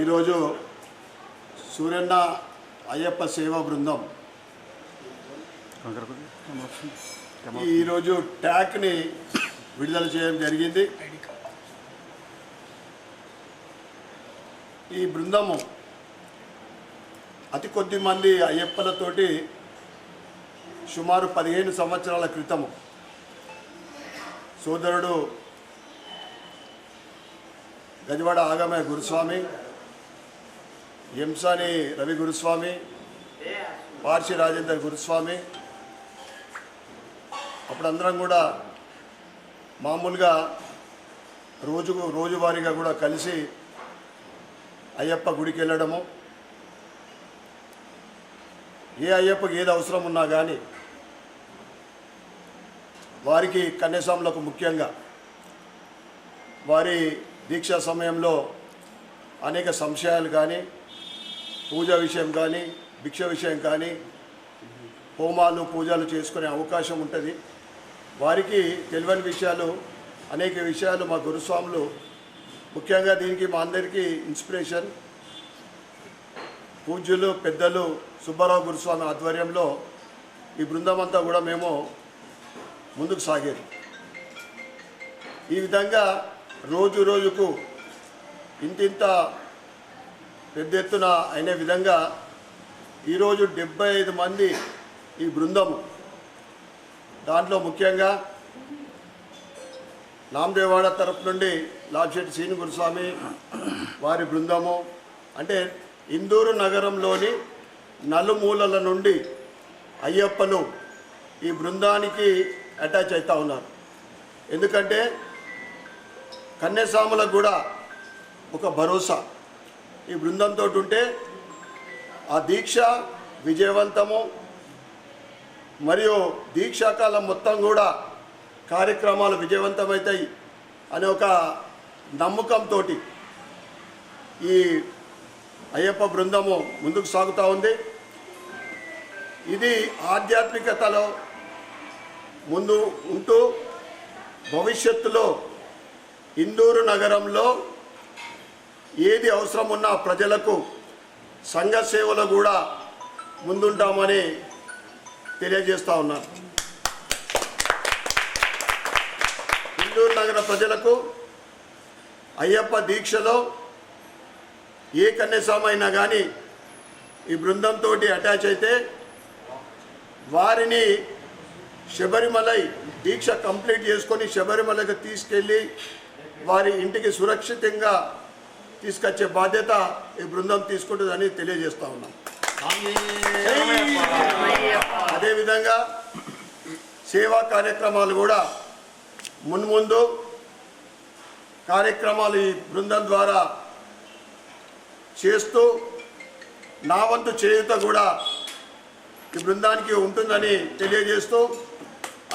ఈరోజు సూర్యన్న అయ్యప్ప సేవా బృందం ఈరోజు ట్యాక్ని విడుదల చేయడం జరిగింది. ఈ బృందము అతి కొద్ది మంది అయ్యప్పలతోటి సుమారు 15 సంవత్సరాల క్రితము సోదరుడు గజవాడ ఆగమయ గురుస్వామి, ఎంసాని రవి గురుస్వామి, పార్షి రాజేందర్ గురుస్వామి అప్పుడందరం కూడా మామూలుగా రోజువారీగా కూడా కలిసి అయ్యప్ప గుడికి వెళ్ళడము, ఏ అయ్యప్పకి ఏది అవసరం ఉన్నా కానీ వారికి కన్యాస్వాములకు ముఖ్యంగా వారి దీక్షా సమయంలో అనేక సంశయాలు కానీ, పూజ విషయం కానీ, భిక్ష విషయం కానీ, హోమాలు పూజలు చేసుకునే అవకాశం ఉంటుంది. వారికి తెలియని విషయాలు అనేక విషయాలు మా గురుస్వాములు ముఖ్యంగా దీనికి మా అందరికీ ఇన్స్పిరేషన్ పూజ్యులు పెద్దలు సుబ్బారావు గురుస్వామి ఆధ్వర్యంలో ఈ బృందం అంతా కూడా మేము ముందుకు సాగేది. ఈ విధంగా రోజుకు ఇంతింత పెద్ద ఎత్తున అయిన విధంగా ఈరోజు 75 మంది ఈ బృందము, దాంట్లో ముఖ్యంగా నామదేవాడ తరపు నుండి లాభశెట్టి శ్రీను గురుస్వామి వారి బృందము, అంటే ఇందూరు నగరంలోని నలుమూలల నుండి అయ్యప్పలు ఈ బృందానికి అటాచ్ అవుతూ ఉన్నారు. ఎందుకంటే కన్యాస్వాములకు కూడా ఒక భరోసా ఈ బృందంతో ఉంటే ఆ దీక్ష విజయవంతము, మరియు దీక్షాకాలం మొత్తం కూడా కార్యక్రమాలు విజయవంతమవుతాయి అనే ఒక నమ్మకంతో ఈ అయ్యప్ప బృందము ముందుకు సాగుతూ ఉంది. ఇది ఆధ్యాత్మికతలో ముందు ఉంటూ భవిష్యత్తులో ఇందూరు నగరంలో ఏది అవసరం ఉన్నా ప్రజలకు సంఘ సేవలో కూడా ముందుంటామని తెలియజేస్తూ ఉన్నాను. ఇందూరు నగర ప్రజలకు అయ్యప్ప దీక్షలో ఏ కన్యస్వామి కానీ ఈ బృందంతో అటాచ్ అయితే వారిని శబరిమలై దీక్ష కంప్లీట్ చేసుకొని శబరిమలకు తీసుకెళ్ళి వారి ఇంటికి సురక్షితంగా తీసుకొచ్చే బాధ్యత ఈ బృందం తీసుకుంటుందని తెలియజేస్తూ ఉన్నాం. అదేవిధంగా సేవా కార్యక్రమాలు కూడా మున్ముందు కార్యక్రమాలు ఈ బృందం ద్వారా చేస్తూ నా వంతు చేయూత కూడా ఈ బృందానికి ఉంటుందని తెలియజేస్తూ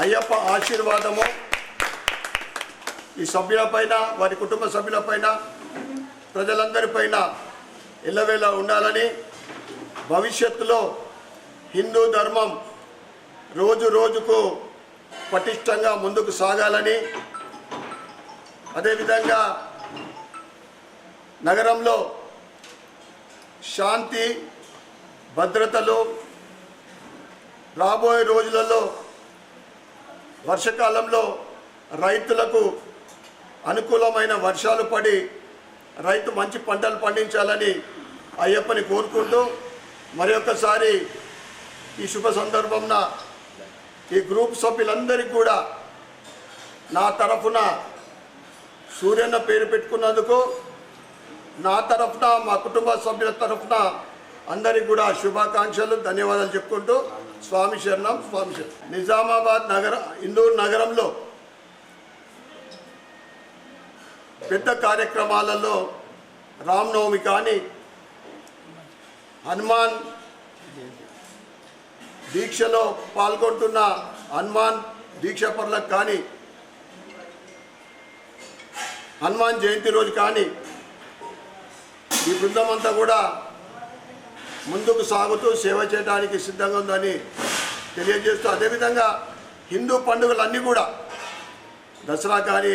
అయ్యప్ప ఆశీర్వాదము ఈ సభ్యులపైన వారి కుటుంబ సభ్యులపైన ప్రజలందరిపైన ఎల్లవేళ ఉండాలని, భవిష్యత్తులో హిందూ ధర్మం రోజు రోజుకు పటిష్టంగా ముందుకు సాగాలని, అదేవిధంగా నగరంలో శాంతి భద్రతలు రాబోయే రోజులలో వర్షకాలంలో రైతులకు అనుకూలమైన వర్షాలు పడి రైతు మంచి పంటలు పండించాలని అయ్యప్పని కోరుకుంటూ మరొకసారి ఈ శుభ సందర్భంన ఈ గ్రూప్ సభ్యులందరికీ కూడా నా తరఫున సూర్యన్న పేరు పెట్టుకున్నందుకు నా తరఫున మా కుటుంబ సభ్యుల తరఫున అందరికీ కూడా శుభాకాంక్షలు ధన్యవాదాలు చెప్పుకుంటూ స్వామి శరణం స్వామి శరణం. నిజామాబాద్ ఇందూరు నగరంలో పెద్ద కార్యక్రమాలలో రామనవమి కానీ హనుమాన్ దీక్షలో పాల్గొంటున్న హనుమాన్ దీక్షపరులకు కానీ హనుమాన్ జయంతి రోజు కానీ ఈ బృందం అంతా కూడా ముందుకు సాగుతూ సేవ చేయడానికి సిద్ధంగా ఉందని తెలియజేస్తూ, అదేవిధంగా హిందూ పండుగలన్నీ కూడా దసరా కానీ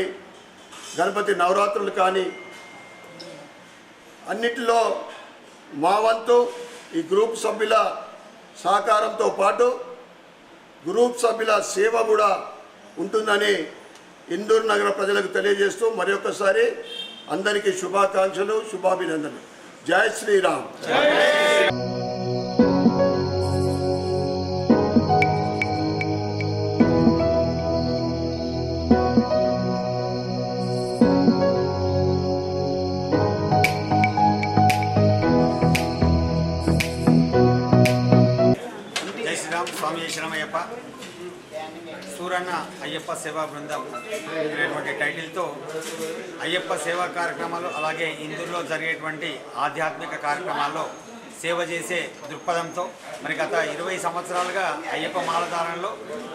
గణపతి నవరాత్రులు కానీ అన్నిటిలో మా వంతు ఈ గ్రూప్ సభ్యుల సహకారంతో పాటు గ్రూప్ సభ్యుల సేవ కూడా ఉంటుందని ఇందూరు నగర ప్రజలకు తెలియజేస్తూ మరొకసారి అందరికీ శుభాకాంక్షలు శుభాభినందనలు. జై శ్రీరామ్. జై శ్రీరామ్. స్వామి శరణమయ్యప్ప. సూరన్న అయ్యప్ప సేవా బృందం అనేటువంటి టైటిల్తో అయ్యప్ప సేవా కార్యక్రమాలు అలాగే ఇందులో జరిగేటువంటి ఆధ్యాత్మిక కార్యక్రమాల్లో సేవ చేసే దృక్పథంతో మరి గత 20 సంవత్సరాలుగా అయ్యప్ప మాలధారణలో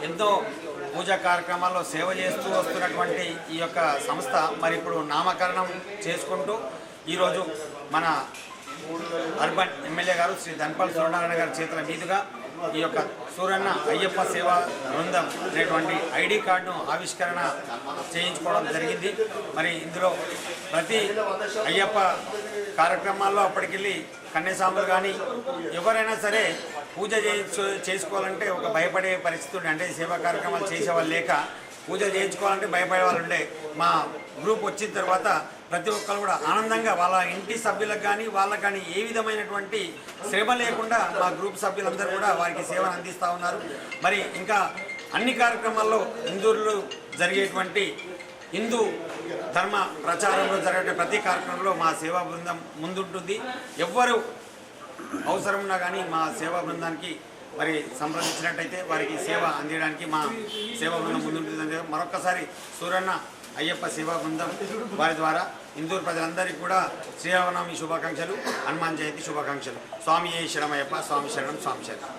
ఎంతో పూజా కార్యక్రమాల్లో సేవ చేస్తూ వస్తున్నటువంటి ఈ యొక్క సంస్థ మరి ఇప్పుడు నామకరణం చేసుకుంటూ ఈరోజు మన అర్బన్ ఎమ్మెల్యే గారు శ్రీ ధన్పాల్ సూర్యనారాయణ గారి చేతుల మీదుగా ఈ యొక్క సూరన్న అయ్యప్ప సేవా బృందం అనేటువంటి ఐడి కార్డును ఆవిష్కరణ చేయించుకోవడం జరిగింది. మరి ఇందులో ప్రతి అయ్యప్ప కార్యక్రమాల్లో అప్పటికెళ్ళి కన్యస్వాములు కానీ ఎవరైనా సరే పూజ చేసుకోవాలంటే ఒక భయపడే పరిస్థితి, అంటే సేవా కార్యక్రమాలు చేసేవాళ్ళు లేక పూజ చేయించుకోవాలంటే భయపడే వాళ్ళు ఉండే. మా గ్రూప్ వచ్చిన తర్వాత ప్రతి ఒక్కరు కూడా ఆనందంగా వాళ్ళ ఇంటి సభ్యులకు కానీ వాళ్ళకు కానీ ఏ విధమైనటువంటి శ్రమ లేకుండా మా గ్రూప్ సభ్యులందరూ కూడా వారికి సేవను అందిస్తూ ఉన్నారు. మరి ఇంకా అన్ని కార్యక్రమాల్లో హిందువులు జరిగేటువంటి హిందూ ధర్మ ప్రచారంలో జరిగే ప్రతి కార్యక్రమంలో మా సేవా బృందం ముందుంటుంది. ఎవ్వరు అవసరం ఉన్నా కానీ మా సేవా బృందానికి మరి సంప్రదించినట్టయితే వారికి సేవ అందించడానికి మా సేవా బృందం ముందుంటుందని మరొకసారి సూరన్న అయ్యప్ప సేవా బృందం వారి ద్వారా ఇందూరు ప్రజలందరికీ కూడా శ్రీరామనవమి శుభాకాంక్షలు, హనుమాన్ జయంతి శుభాకాంక్షలు. స్వామి శరణమయ్యప్ప. స్వామి శరణం. స్వామి శరణం.